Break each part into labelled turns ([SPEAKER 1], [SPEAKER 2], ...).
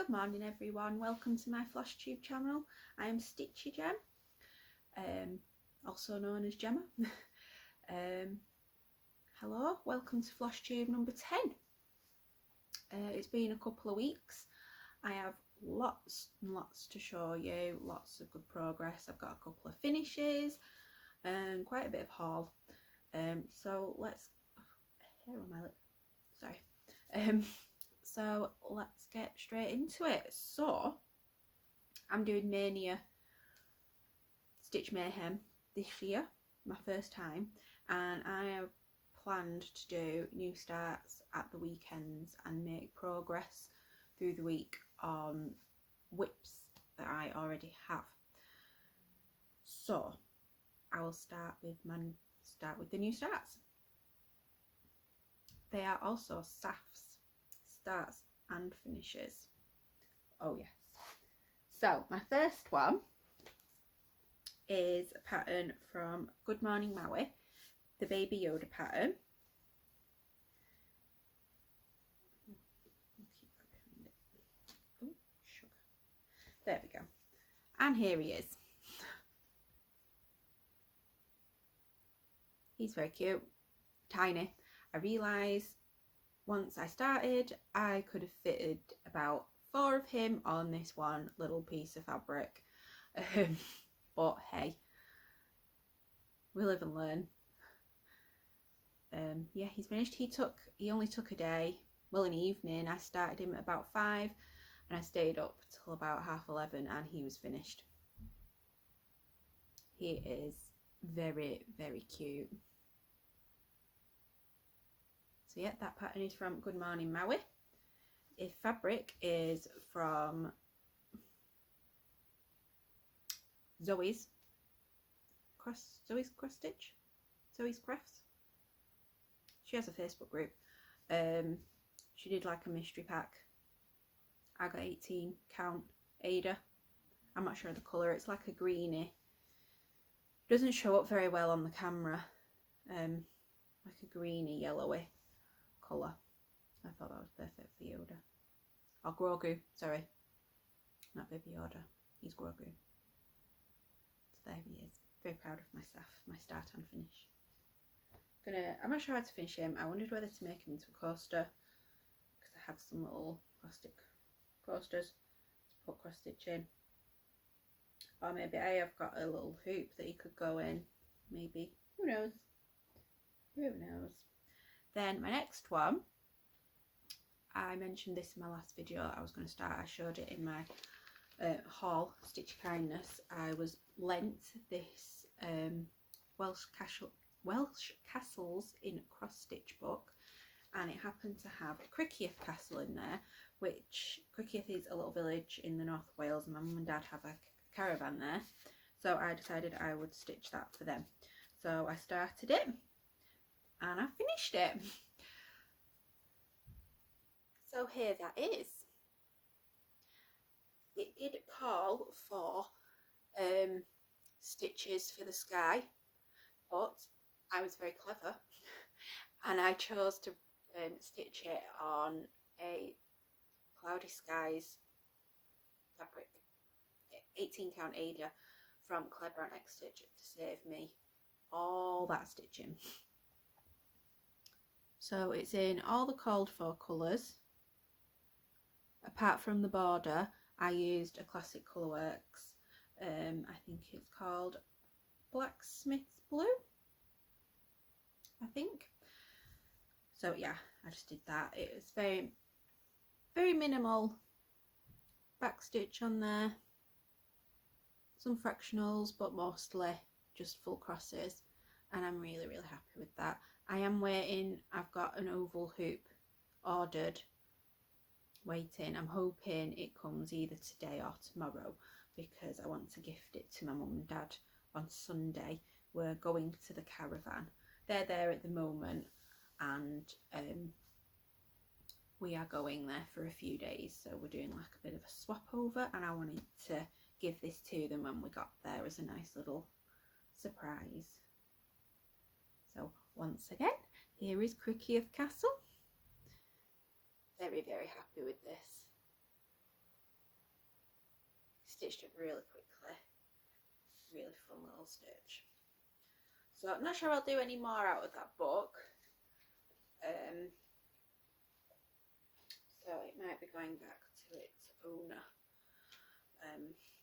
[SPEAKER 1] Good morning everyone, welcome to my Flosstube channel. I am Stitchy Gem, also known as Gemma. Hello, welcome to Flosstube number 10. It's been a couple of weeks. I have lots and lots to show you, lots of good progress. I've got a couple of finishes and quite a bit of haul. So let's get straight into it. So I'm doing Maynia Stitch Mayhem this year, my first time, and I have planned to do new starts at the weekends and make progress through the week on whips that I already have. So I will start with the new starts. They are also SAFs, starts and finishes. Oh yes. So my first one is a pattern from Good Morning Maui, the Baby Yoda pattern. Ooh, sugar. There we go. And here he is. He's very cute, tiny. I realised once I started I could have fitted about 4 of him on this one little piece of fabric, but hey, we live and learn. Yeah, he's finished. He only took a day, well, an evening. I started him at about 5 and I stayed up till about 11:30 and he was finished. He is very, very cute. So yeah, that pattern is from Good Morning Maui. If fabric is from Zoe's Crafts. She has a Facebook group. She did like a mystery pack. I got 18 count Ada. I'm not sure of the colour. It's like a greeny. Doesn't show up very well on the camera. Like a greeny yellowy colour. I thought that was perfect for Yoda. Or Grogu, sorry. Not Baby Yoda. He's Grogu. So there he is. Very proud of myself, my start and finish. I'm not sure how to finish him. I wondered whether to make him into a coaster, because I have some little plastic coasters to put cross stitch in. Or maybe I have got a little hoop that he could go in. Maybe. Who knows? Who knows? Then my next one, I mentioned this in my last video. I was going to start, I showed it in my haul, Stitch Kindness. I was lent this Welsh Castles in cross stitch book, and it happened to have Criccieth Castle in there, which Criccieth is a little village in the North of Wales, and my mum and dad have a caravan there, so I decided I would stitch that for them. So I started it and I finished it. So here that is. It did call for stitches for the sky, but I was very clever and I chose to stitch it on a Cloudy Skies fabric, 18 count Ada from Clever and X Stitch, to save me all that stitching. So it's in all the called for colours. Apart from the border, I used a classic Colourworks. I think it's called Blacksmith's Blue, I think. So yeah, I just did that. It was very, very minimal backstitch on there. Some fractionals, but mostly just full crosses. And I'm really, really happy with that. I am waiting. I've got an oval hoop ordered, waiting. I'm hoping it comes either today or tomorrow, because I want to gift it to my mum and dad on Sunday. We're going to the caravan. They're there at the moment, and we are going there for a few days, so we're doing like a bit of a swap over, and I wanted to give this to them when we got there as a nice little surprise. So once again, here is Criccieth Castle. Very, very happy with this. stitched it really quickly. Really fun little stitch. So I'm not sure I'll do any more out of that book. So it might be going back to its owner.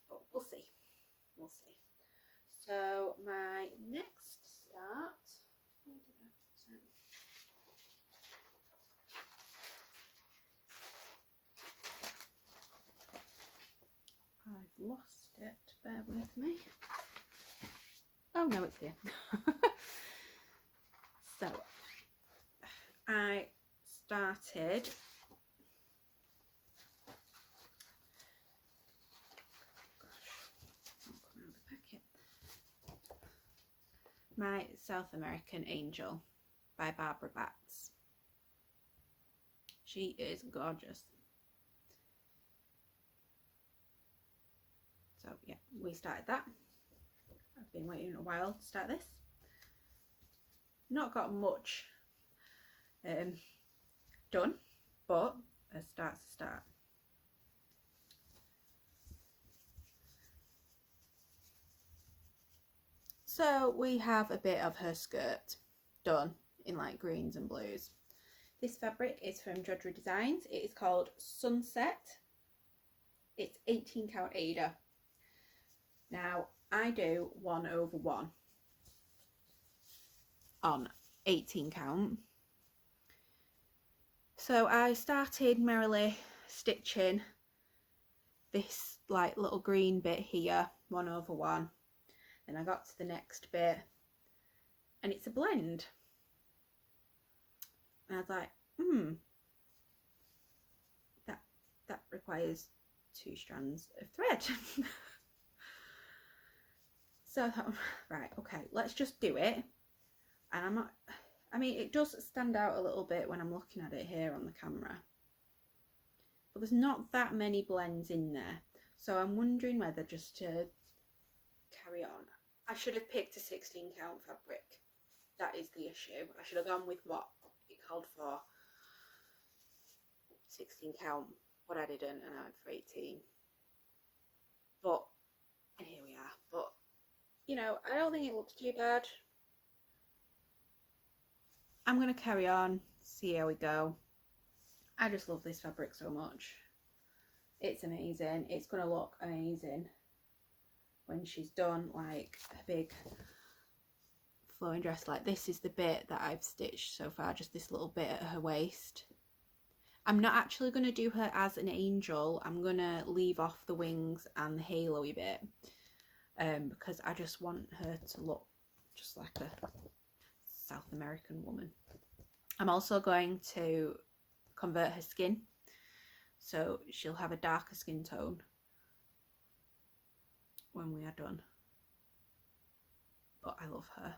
[SPEAKER 1] But we'll see. We'll see. So my next start. I've lost it, bear with me. Oh no, it's here. So I started My South American Angel by Baatz. She is gorgeous. So yeah, we started that. I've been waiting a while to start this. Not got much done, but a start's a start. So we have a bit of her skirt done in like greens and blues. This fabric is from Jodrell Designs. It is called Sunset. It's 18 count Aida. Now I do 1/1 on 18 count. So I started merrily stitching this like little green bit here, 1/1. Then I got to the next bit and it's a blend. And I was like, that requires 2 strands of thread. So I thought, right, okay, let's just do it. And I mean, it does stand out a little bit when I'm looking at it here on the camera. But there's not that many blends in there. So I'm wondering whether just to carry on. I should have picked a 16 count fabric. That is the issue. I should have gone with what it called for. 16 count, what I didn't, and I went for 18. But, and here we are. But, you know, I don't think it looks too bad. I'm going to carry on, see how we go. I just love this fabric so much. It's amazing. It's going to look amazing when she's done like a big flowing dress. Like this is the bit that I've stitched so far, just this little bit at her waist. I'm not actually going to do her as an angel. I'm going to leave off the wings and the halo-y bit because I just want her to look just like a South American woman. I'm also going to convert her skin, so she'll have a darker skin tone when we are done. But I love her.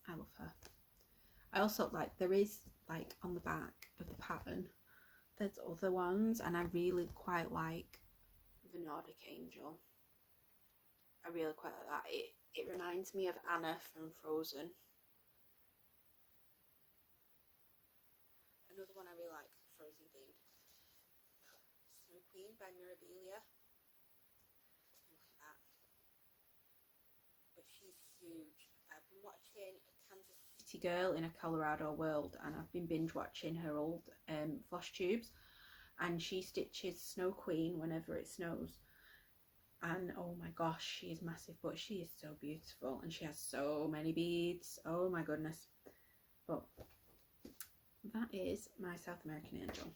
[SPEAKER 1] I love her. I also like, there is like on the back of the pattern, there's other ones, and I really quite like the Nordic Angel. I really quite like that. It reminds me of Anna from Frozen. Another one I really like, Frozen themed. Snow Queen by Mirabilia. Look at that. But she's huge. I've been watching Kansas City Girl in a Colorado World, and I've been binge watching her old Flosstubes, and she stitches Snow Queen whenever it snows. And oh my gosh, she is massive, but she is so beautiful, and she has so many beads. Oh my goodness. But that is my South American Angel.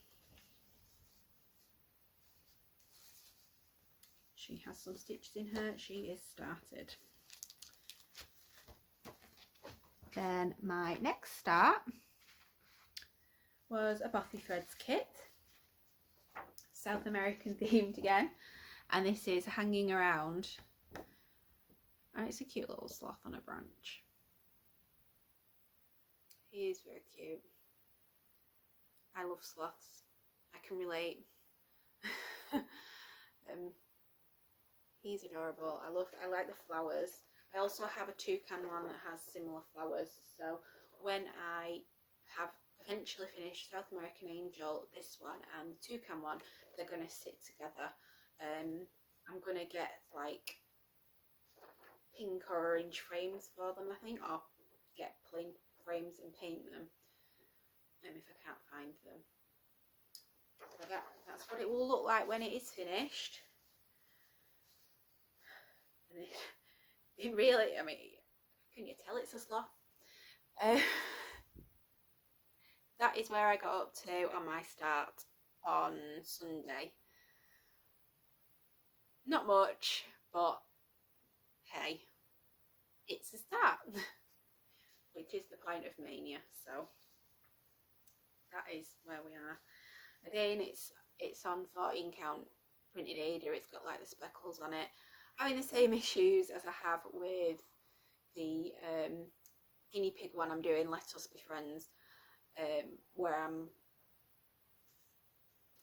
[SPEAKER 1] She has some stitches in her. She is started. Then my next start was a Bothy Threads kit, South American themed again, and this is Hanging Around, and it's a cute little sloth on a branch. He is very cute. I love sloths. I can relate. He's adorable. I like the flowers. I also have a toucan one that has similar flowers. So when I have eventually finished South American Angel, this one and the toucan one, they're going to sit together. I'm gonna get like pink or orange frames for them, I think, or get plain frames and paint them if I can't find them. So that's what it will look like when it is finished. And it really, I mean, can you tell it's a sloth? That is where I got up to on my start on Sunday. Not much, but hey, it's a start, which is the point of Maynia. So that is where we are. Again, it's on 14 count printed Ada. It's got like the speckles on it. Having the same issues as I have with the guinea pig one I'm doing, Let Us Be Friends, where I'm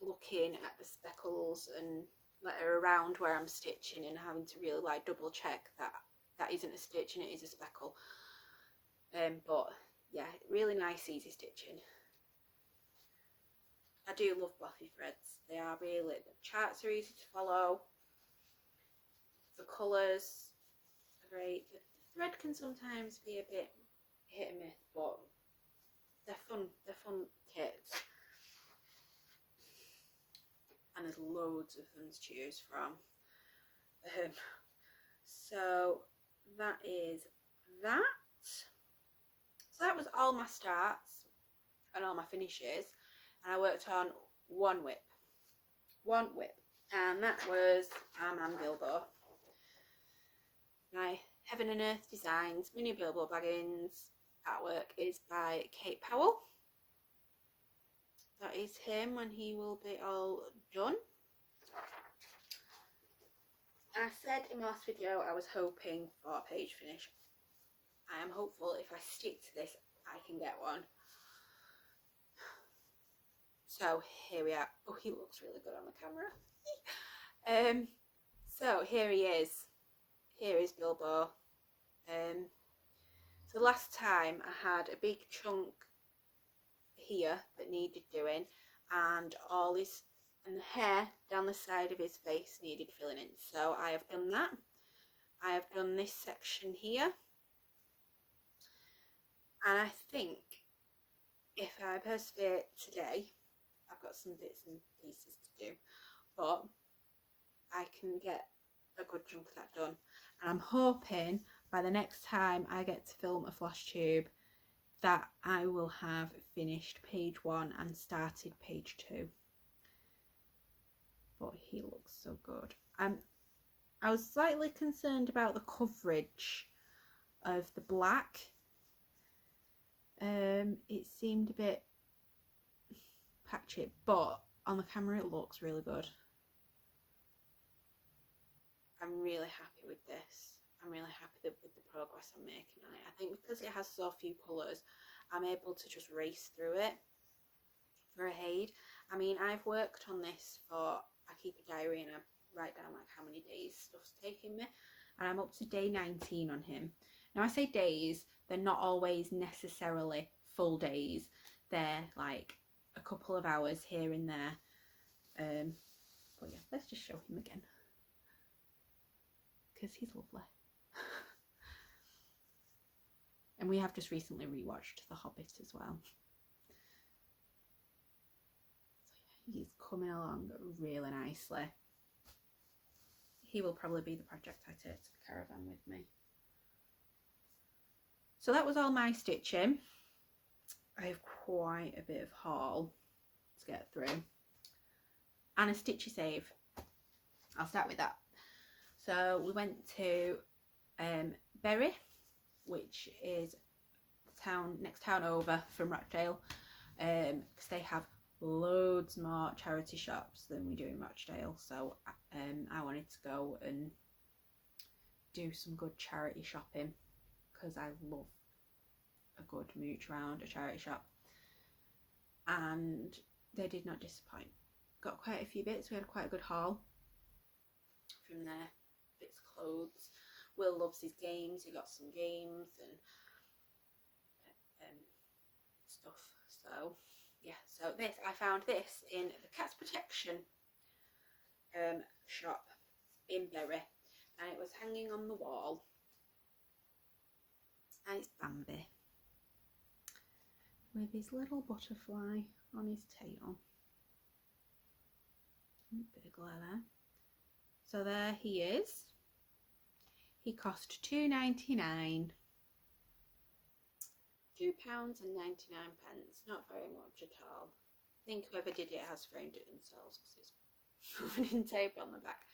[SPEAKER 1] looking at the speckles and around where I'm stitching and having to really like double check that isn't a stitch and it is a speckle. But yeah, really nice easy stitching. I do love Bothy Threads. They are really, the charts are easy to follow, the colours are great. The thread can sometimes be a bit hit and miss, but they're fun kits. And there's loads of them to choose from. So that is that. So that was all my starts and all my finishes, and I worked on one whip, and that was our man Bilbo. My Heaven and Earth Designs mini Bilbo Baggins artwork is by Kate Powell. That is him when he will be all done. And I said in my last video I was hoping for a page finish. I am hopeful if I stick to this I can get one. So here we are. Oh, he looks really good on the camera. So here he is. Here is Bilbo. So last time I had a big chunk here that needed doing, and all his and the hair down the side of his face needed filling in. So I have done that. I have done this section here, and I think if I persevere today, I've got some bits and pieces to do, but I can get a good chunk of that done. And I'm hoping by the next time I get to film a Flosstube that I will have finished page 1 and started page 2. But he looks so good. I was slightly concerned about the coverage of the black. It seemed a bit patchy, but on the camera it looks really good. I'm really happy with this. I'm really happy with the progress I'm making on it. I think because it has so few colours, I'm able to just race through it for a Haid. I mean, I've worked on this for, I keep a diary and I write down like how many days stuff's taking me, and I'm up to day 19 on him. Now I say days, they're not always necessarily full days. They're like a couple of hours here and there. But yeah, let's just show him again, because he's lovely. And we have just recently rewatched The Hobbit as well. So yeah, he's coming along really nicely. He will probably be the project I take to the caravan with me. So that was all my stitching. I have quite a bit of haul to get through. And a stitchy save. I'll start with that. So we went to Bury, which is next town over from Rochdale, because they have loads more charity shops than we do in Rochdale. So I wanted to go and do some good charity shopping, because I love a good mooch around a charity shop, and they did not disappoint. Got quite a few bits. We had quite a good haul from there. Bits of clothes. Will loves his games. He got some games and stuff. So yeah, so I found this in the Cat's Protection shop in Bury, and it was hanging on the wall, and it's Bambi with his little butterfly on his tail. Bit of glare there. So there he is. He cost £2.99. £2.99. Not very much at all. I think whoever did it has framed it themselves because it's covered in tape on the back.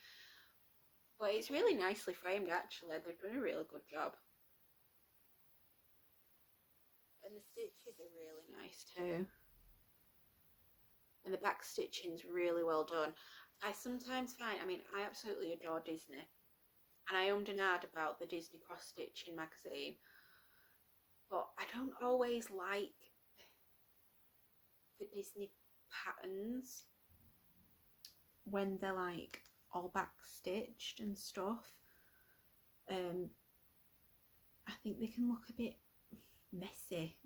[SPEAKER 1] But it's really nicely framed actually. They've done a really good job. And the stitches are really nice too. And the back stitching's really well done. I sometimes find, I mean, I absolutely adore Disney. And I ummed and ahed about the Disney cross stitching magazine. But I don't always like the Disney patterns when they're like all back stitched and stuff. I think they can look a bit messy.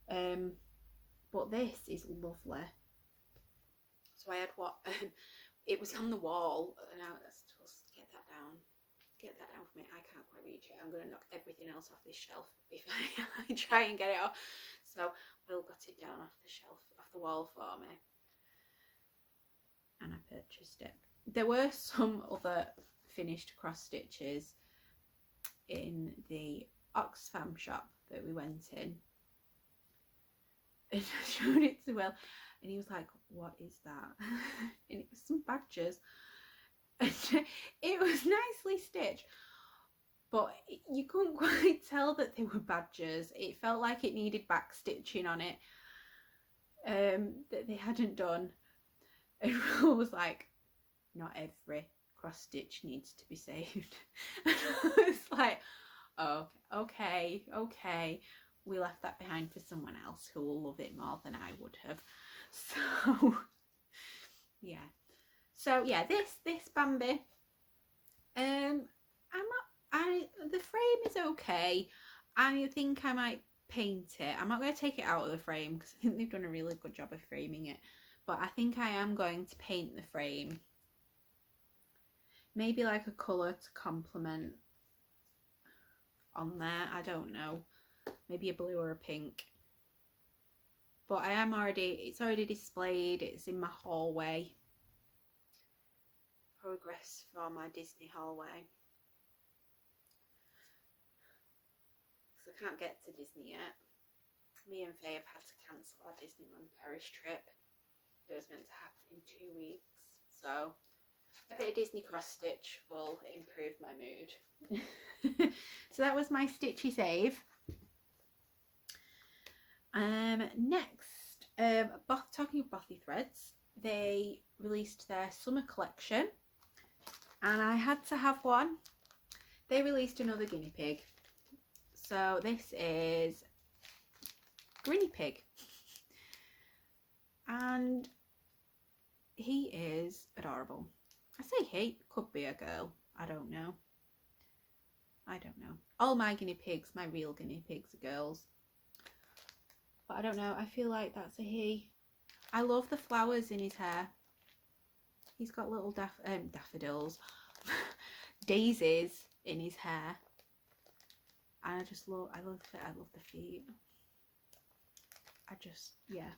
[SPEAKER 1] But this is lovely. So I had what it was on the wall. Now let's just get that down. Get that down for me. I can't quite reach it. I'm going to knock everything else off this shelf if I try and get it off. So Will got it down off the shelf, off the wall for me. And I purchased it. There were some other finished cross stitches in the Oxfam shop that we went in. And I showed it to Will. And he was like, what is that? And it was some badgers. And it was nicely stitched. But you couldn't quite tell that they were badgers. It felt like it needed back stitching on it. That they hadn't done. And Will was like, not every cross stitch needs to be saved. And I was like, oh, okay. We left that behind for someone else who will love it more than I would have. So yeah. So yeah, this Bambi. The frame is okay. I think I might paint it. I'm not going to take it out of the frame because I think they've done a really good job of framing it. But I think I am going to paint the frame. Maybe like a colour to complement on there. I don't know. Maybe a blue or a pink. But it's already displayed. It's in my hallway. Progress for my Disney hallway. Because I can't get to Disney yet. Me and Faye have had to cancel our Disneyland Paris trip. It was meant to happen in 2 weeks. So a bit of Disney cross stitch will improve my mood. So that was my stitchy save. Next, talking of Bothy Threads, they released their summer collection and I had to have one. They released another guinea pig. So this is Greeny Pig. And he is adorable. I say he, could be a girl. I don't know. All my guinea pigs, my real guinea pigs are girls. But I don't know, I feel like that's a he. I love the flowers in his hair. He's got little daffodils, daisies in his hair. And I love the feet. Yeah.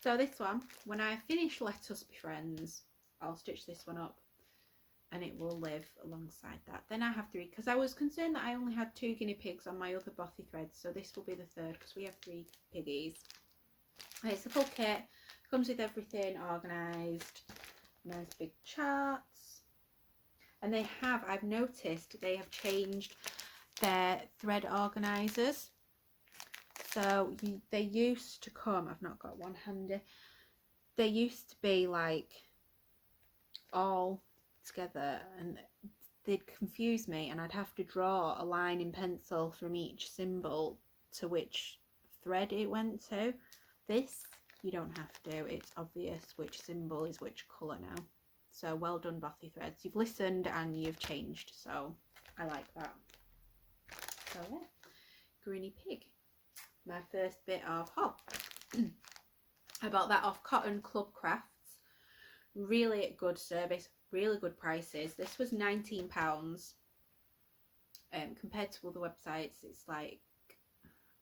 [SPEAKER 1] So this one, when I finish Let Us Be Friends, I'll stitch this one up and it will live alongside that. Then I have 3, because I was concerned that I only had 2 guinea pigs on my other Bothy Threads, so this will be the 3rd because we have 3 piggies. And it's a full kit, comes with everything organised, nice big charts. And I've noticed they have changed their thread organisers. So they used to come, I've not got one handy, they used to be like all together and they'd confuse me and I'd have to draw a line in pencil from each symbol to which thread it went to. This, you don't have to, it's obvious which symbol is which colour now. So well done Bothy Threads, you've listened and you've changed, so I like that. So yeah, Greeny Pig. My first bit of haul. I bought that off Cotton Club Crafts. Really good service. really good prices. This was £19. Compared to other websites, it's like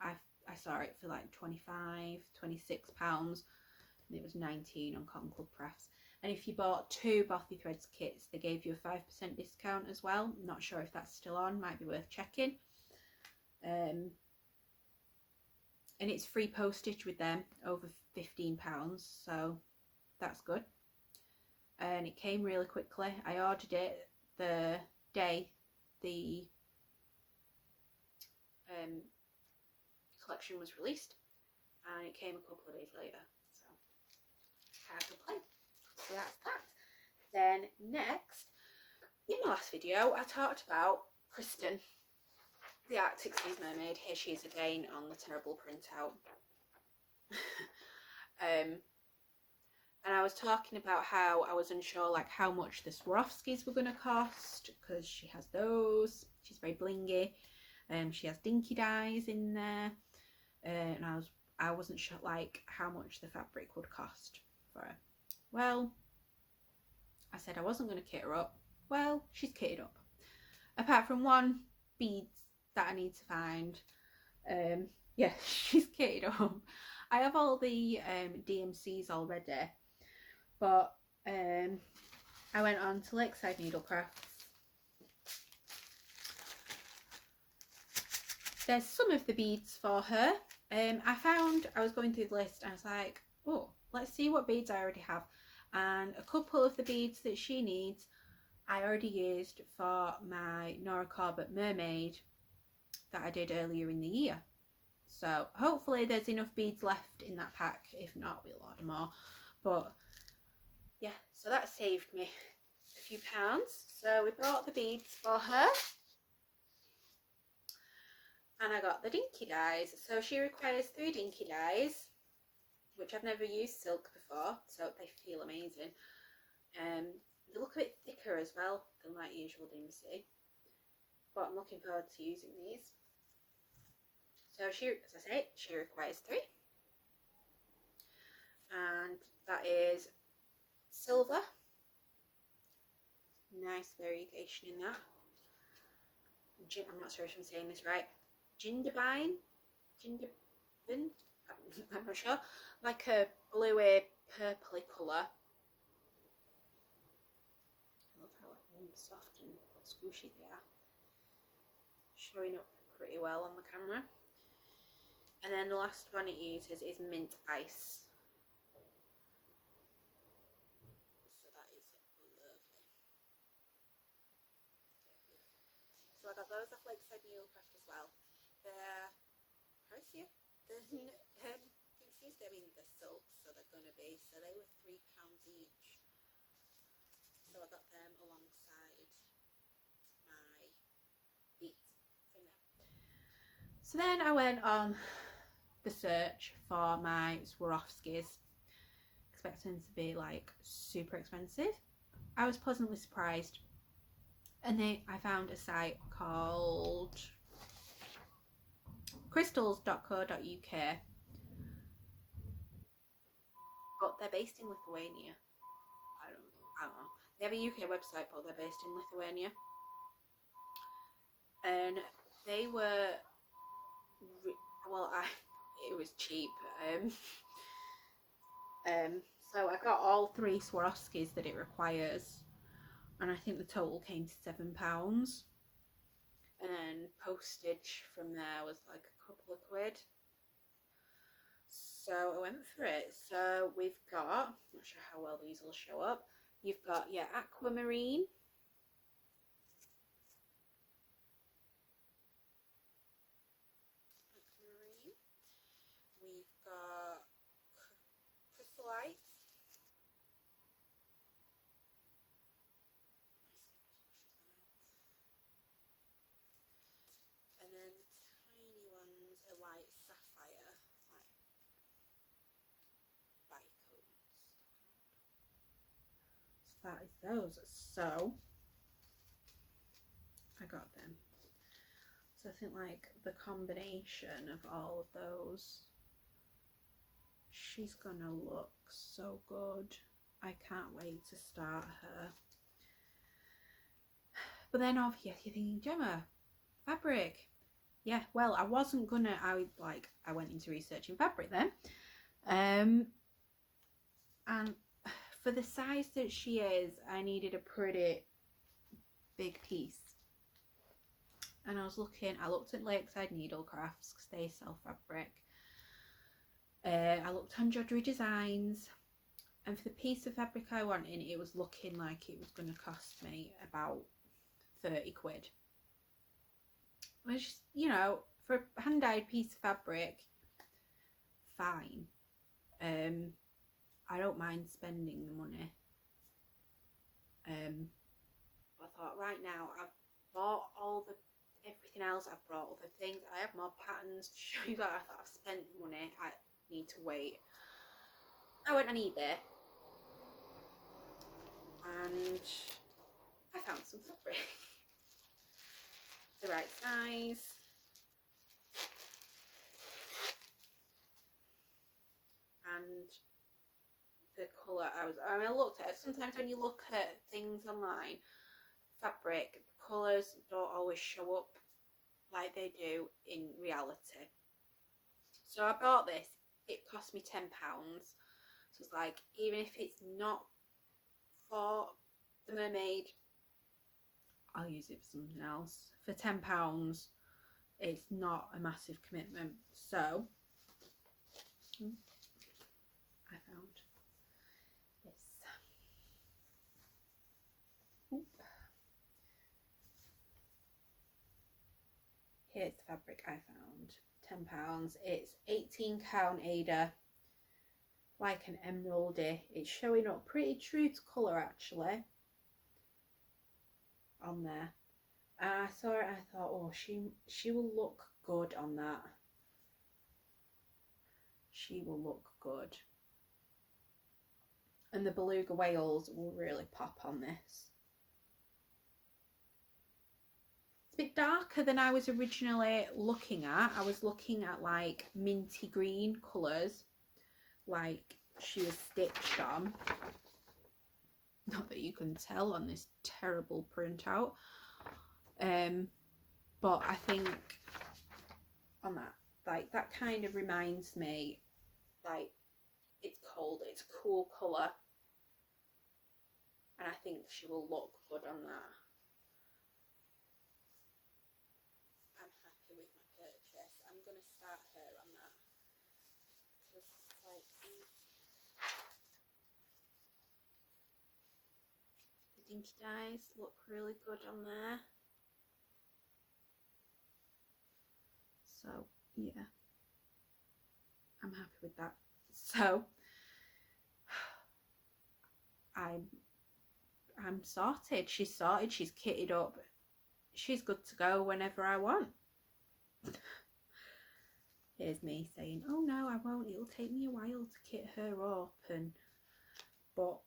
[SPEAKER 1] I saw it for like £25, £26, and it was 19 on Cotton Club Press. And if you bought 2 Bothy Threads kits, they gave you a 5% discount as well. I'm not sure if that's still on, might be worth checking. And it's free postage with them, over £15, so that's good. And it came really quickly. I ordered it the day the collection was released, and it came a couple of days later, so can't complain. So that's that. Then next, in my last video, I talked about Kristen, the Arctic Seas mermaid. Here she is again on the terrible printout. And I was talking about how I was unsure, like how much the Swarovskis were going to cost, because she has those. She's very blingy. She has dinky dyes in there, and I wasn't sure like how much the fabric would cost for her. Well, I said I wasn't going to kit her up. Well, she's kitted up. Apart from one beads that I need to find. Yeah, she's kitted up. I have all the DMCs already, but I went on to Lakeside Needlecrafts. There's some of the beads for her. I was going through the list and I was like, oh, let's see what beads I already have. And a couple of the beads that she needs, I already used for my Nora Corbett mermaid that I did earlier in the year. So hopefully there's enough beads left in that pack. If not, we'll order more. But yeah, so that saved me a few pounds. So we bought the beads for her. And I got the dinky dyes. So she requires 3 dinky dyes, which I've never used silk before, so they feel amazing. They look a bit thicker as well than like usual DMC, but I'm looking forward to using these. So she, as I say, she requires 3, and that is silver. Nice variegation in that. I'm not sure if I'm saying this right. Gingerbine, I'm not sure, like a bluey purpley colour. I love how soft and squishy they are, showing up pretty well on the camera. And then the last one it uses is mint ice. So that is lovely. So I got those off Lakeside Needlecraft as well. They're pricier than DMCs. I mean, they're silk, so they're gonna be. So they were £3 each. So I got them alongside my beads from them. So then I went on the search for my Swarovskis, expecting them to be like super expensive. I was pleasantly surprised, and I found a site called crystals.co.uk, but they're based in Lithuania. I don't know. They have a UK website, but they're based in Lithuania, and they were it was cheap. So I got all 3 Swarovskis that it requires, and I think the total came to £7. And then postage from there was like a couple of quid. So I went for it. So we've got, not sure how well these will show up. You've got your aquamarine. We've got chrysolite. And then tiny ones are like sapphire, like bicones. So that is those. So I got them. So I think like the combination of all of those, she's gonna look so good. I can't wait to start her. But then obviously you're thinking, Gemma, fabric. Yeah, well, I wasn't gonna, I went into researching fabric then. And for the size that she is, I needed a pretty big piece. And I looked at Lakeside Needlecrafts because they sell fabric. I looked on Jodrell Designs, and for the piece of fabric I wanted, it was looking like it was going to cost me about 30 quid. Which, you know, for a hand-dyed piece of fabric, fine. I don't mind spending the money. I thought, right now, I've bought everything else. I've brought other things. I have more patterns to show you that. I thought, I've spent money. I need to wait. I went on eBay and I found some fabric. The right size. And the colour I looked at it. Sometimes when you look at things online, fabric, the colours don't always show up like they do in reality. So I bought this. It cost me £10. So it's like, even if it's not for the mermaid, I'll use it for something else. For £10, it's not a massive commitment. So I found this. Oop. Here's the fabric I found. £10. It's 18 count Ada, like an emeraldy. It's showing up pretty true to colour actually on there. And I saw it and I thought, oh, she will look good on that. She will look good. And the beluga whales will really pop on this. It's a bit darker than I was originally looking at. I was looking at like minty green colours, like she was stitched on. Not that you can tell on this terrible printout. But I think on that, like, that kind of reminds me, like, it's cold, it's a cool colour, and I think she will look good on that. I'm happy with my purchase. I'm going to start her on that. Just like the dinky dyes look really good on there. So yeah, I'm happy with that. So I'm sorted. She's sorted. She's kitted up. She's good to go whenever I want. Here's me saying, "Oh no, I won't. It'll take me a while to kit her up." But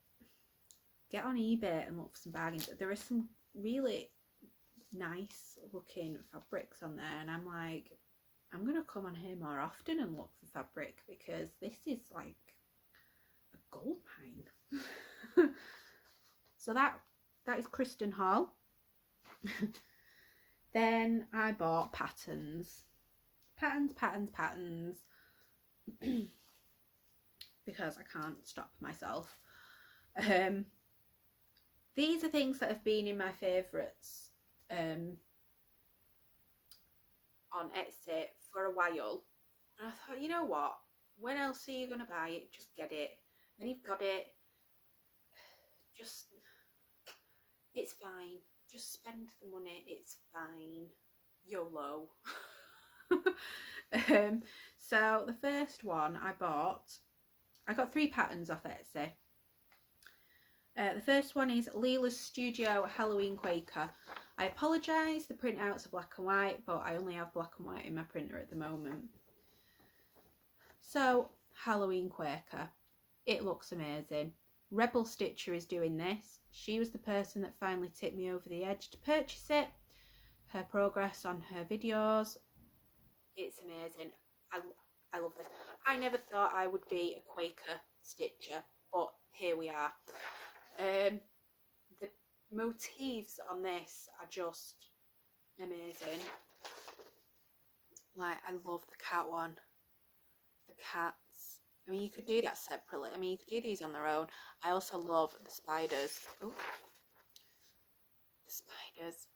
[SPEAKER 1] get on eBay and look for some bargains. There are some really nice looking fabrics on there, and I'm like, I'm going to come on here more often and look for fabric, because this is like a gold mine. So that is Kristen Hall. Then I bought patterns. Because I can't stop myself. These are things that have been in my favourites on Etsy for a while, and I thought, you know what, when else are you going to buy it? Just get it. And you've got it, it's fine, just spend the money, it's fine, YOLO. So the first one I got 3 patterns off Etsy. The first one is Lila's Studio Halloween Quaker. I apologise, the printouts are black and white, but I only have black and white in my printer at the moment. So, Halloween Quaker. It looks amazing. Rebel Stitcher is doing this. She was the person that finally tipped me over the edge to purchase it. Her progress on her videos, it's amazing. I love this. I never thought I would be a Quaker stitcher, but here we are. motifs on this are just amazing. Like, I love the cat one. The cats. I mean, you could do that separately. I mean, you could do these on their own. I also love the spiders. Ooh. The spiders.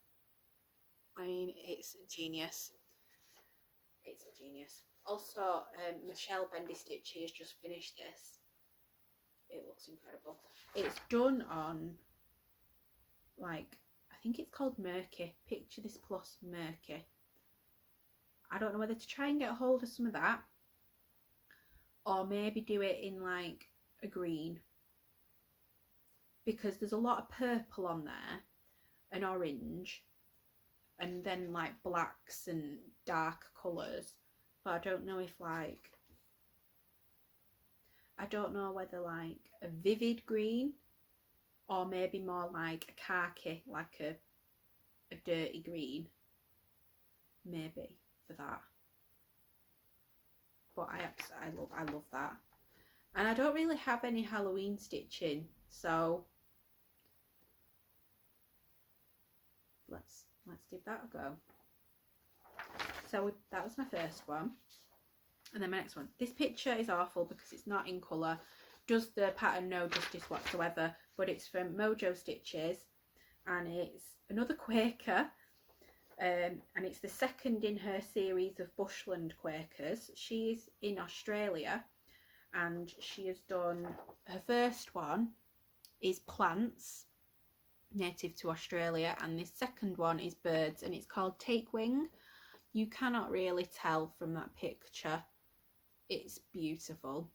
[SPEAKER 1] I mean, it's genius. It's a genius. Also, Michelle Bendy Stitchy has just finished this. It looks incredible. It's done on, like, I think it's called Murky. Picture This Plus Murky. I don't know whether to try and get a hold of some of that, or maybe do it in like a green, because there's a lot of purple on there, and orange, and then like blacks and dark colours. But I don't know if like, I don't know whether like a vivid green, or maybe more like a khaki, like a dirty green, maybe for that. But I love that. And I don't really have any Halloween stitching, so let's give that a go. So that was my first one. And then my next one. This picture is awful because it's not in colour. Does the pattern no justice whatsoever, but it's from Mojo Stitches, and it's another Quaker, and it's the second in her series of bushland Quakers. She's in Australia, and she has done, her first one is plants, native to Australia, and this second one is birds, and it's called Take Wing. You cannot really tell from that picture. It's beautiful.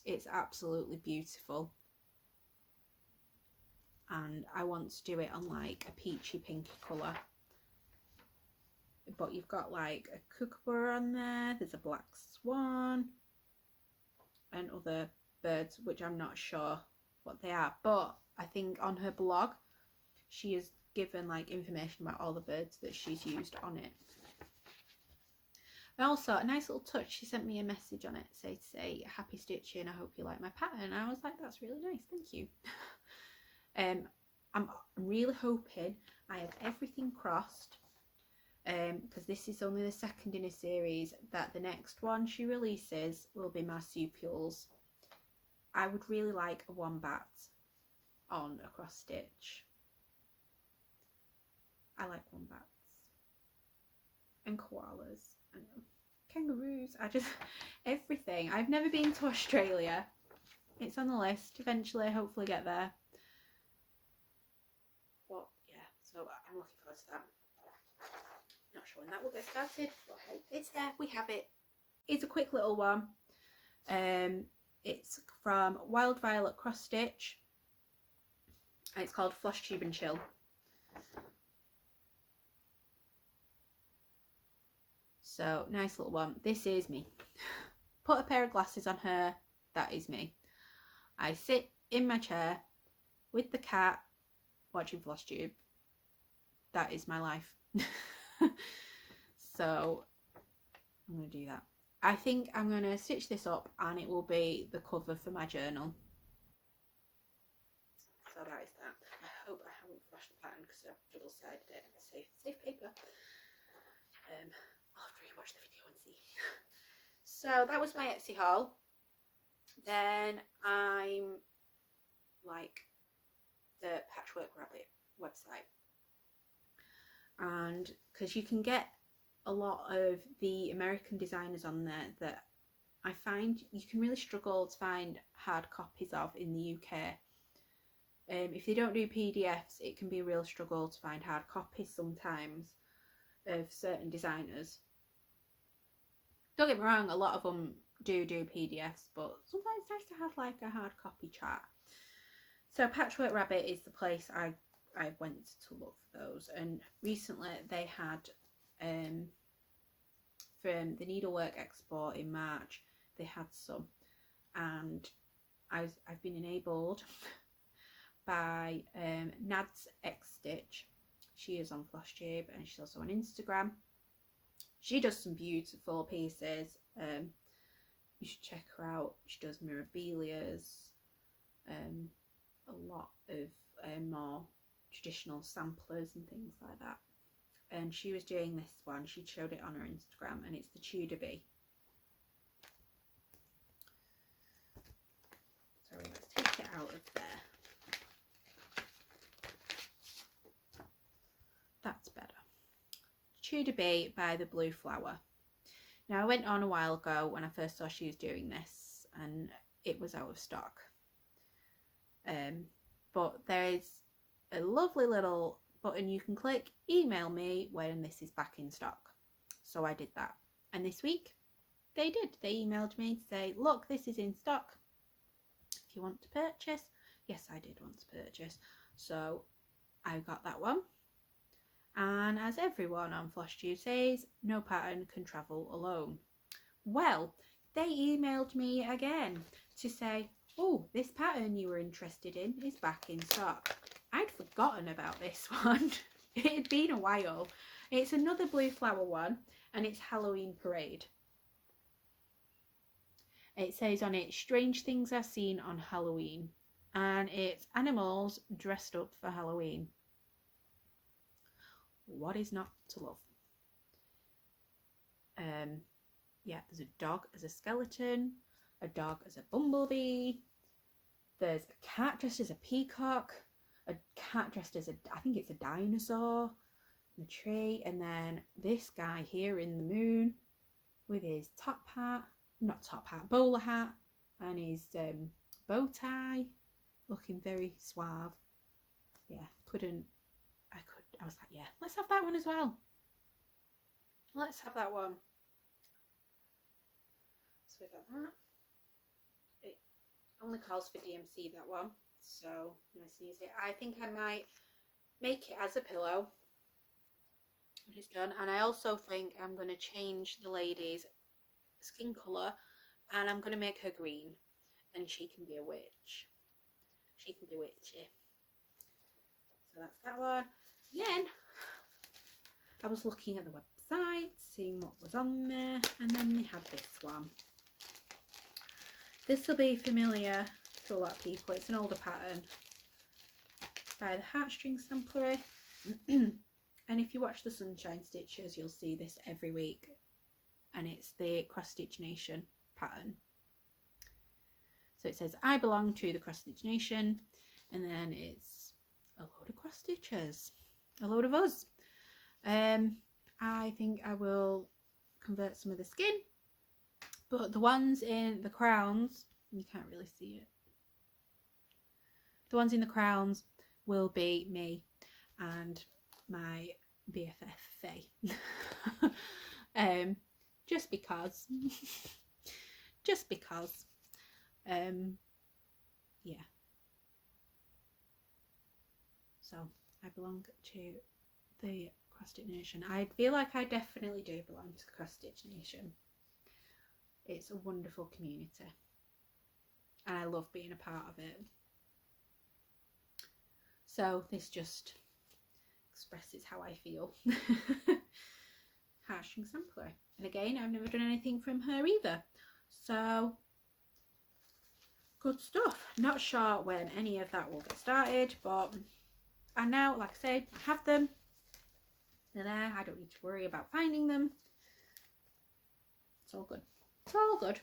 [SPEAKER 1] It's absolutely beautiful. And I want to do it on like a peachy pinky colour. But you've got like a kookaburra on there, there's a black swan, and other birds which I'm not sure what they are. But I think on her blog she has given like information about all the birds that she's used on it. And also, a nice little touch, she sent me a message on it to say happy stitching, I hope you like my pattern. I was like, that's really nice, thank you. I'm really hoping I have everything crossed, because this is only the second in a series, that the next one she releases will be marsupials. I would really like a wombat on a cross stitch. I like wombats and koalas and kangaroos. I just, everything. I've never been to Australia. It's on the list. Eventually, hopefully get there. But yeah, so I'm looking forward to that. Not sure when that will get started, but hey, it's there. We have it. It's a quick little one. It's from Wild Violet Cross Stitch. And it's called Flosstube and Chill. So, nice little one. This is me. Put a pair of glasses on her. That is me. I sit in my chair with the cat watching Flosstube. That is my life. So, I'm going to do that. I think I'm going to stitch this up and it will be the cover for my journal. So that is that. I hope I haven't flashed the pattern because I've double-sided it. Safe paper. I'll have to rewatch the video and see. So that was my Etsy haul. Then I'm like the Patchwork Rabbit website, and because you can get a lot of the American designers on there that I find you can really struggle to find hard copies of in the UK. If they don't do PDFs, it can be a real struggle to find hard copies sometimes of certain designers. Don't get me wrong, a lot of them do PDFs, but sometimes it's nice to have like a hard copy chart. So Patchwork Rabbit is the place I went to look for those, and recently they had from the Needlework Expo in March, they had some, and I've been enabled by Nads X Stitch. She is on Flosstube and she's also on Instagram. She does some beautiful pieces. You should check her out. She does mirabilias, a lot of more traditional samplers and things like that. And she was doing this one, she showed it on her Instagram, and it's the Tudor bee. So let's take it out of there. That's better. Tudor bee by the Blue Flower. Now I went on a while ago when I first saw she was doing this, and it was out of stock. But there is a lovely little button you can click, email me when this is back in stock. So I did that, and this week they did. They emailed me to say, look, this is in stock if you want to purchase. Yes, I did want to purchase, so I got that one. And as everyone on Flosstube says, no pattern can travel alone. Well, they emailed me again to say, oh, this pattern you were interested in is back in stock. I'd forgotten about this one. It had been a while. It's another Blue Flower one, and it's Halloween Parade. It says on it, strange things are seen on Halloween, and it's animals dressed up for Halloween. What is not to love? Yeah, there's a dog as a skeleton, a dog as a bumblebee, there's a cat dressed as a peacock, a cat dressed as I think it's a dinosaur, the tree, and then this guy here in the moon with his bowler hat, and his bow tie, looking very suave. Yeah, I was like, yeah, let's have that one as well. Let's have that one. So we got that. It only calls for DMC, that one. So nice and easy. I think I might make it as a pillow when it's done. And I also think I'm going to change the lady's skin colour, and I'm going to make her green, and she can be a witch. She can be witchy. So that's that one. Then I was looking at the website, seeing what was on there, and then they had this one. This will be familiar to a lot of people. It's an older pattern by the Heartstring samplery. And if you watch the Sunshine Stitches, you'll see this every week. And it's the Cross Stitch Nation pattern. So it says, I belong to the Cross Stitch Nation. And then it's a load of cross stitches. A load of us. I think I will convert some of the skin, but the ones in the crowns, you can't really see it. The ones in the crowns will be me and my BFF Faye. Just because. Just because. Yeah. So I belong to the Cross Stitch Nation. I feel like I definitely do belong to the Cross Stitch Nation. It's a wonderful community, and I love being a part of it. So this just expresses how I feel. Heartstring sampler. And again, I've never done anything from her either. So good stuff. Not sure when any of that will get started, but and now, like I said, I have them. They're there. I don't need to worry about finding them. It's all good. It's all good.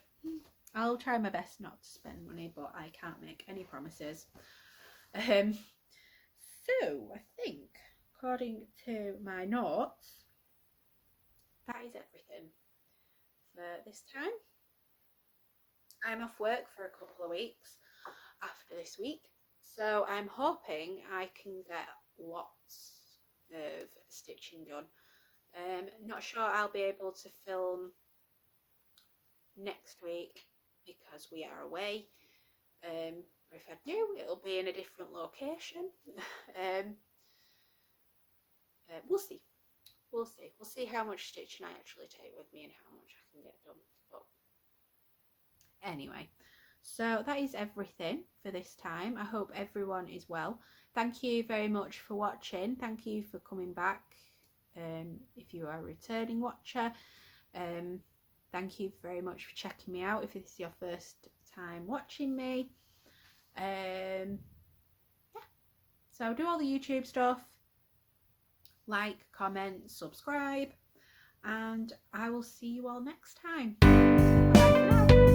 [SPEAKER 1] I'll try my best not to spend money, but I can't make any promises. So I think, according to my notes, that is everything for this time. I'm off work for a couple of weeks after this week, so I'm hoping I can get lots of stitching done. Not sure I'll be able to film next week because we are away, or if I do, it'll be in a different location. We'll see. We'll see how much stitching I actually take with me and how much I can get done. But anyway, so that is everything for this time. I hope everyone is well. Thank you very much for watching. Thank you for coming back. If you are a returning watcher, thank you very much for checking me out if this is your first time watching me. Yeah, So do all the YouTube stuff, like, comment, subscribe, and I will see you all next time. Bye for now.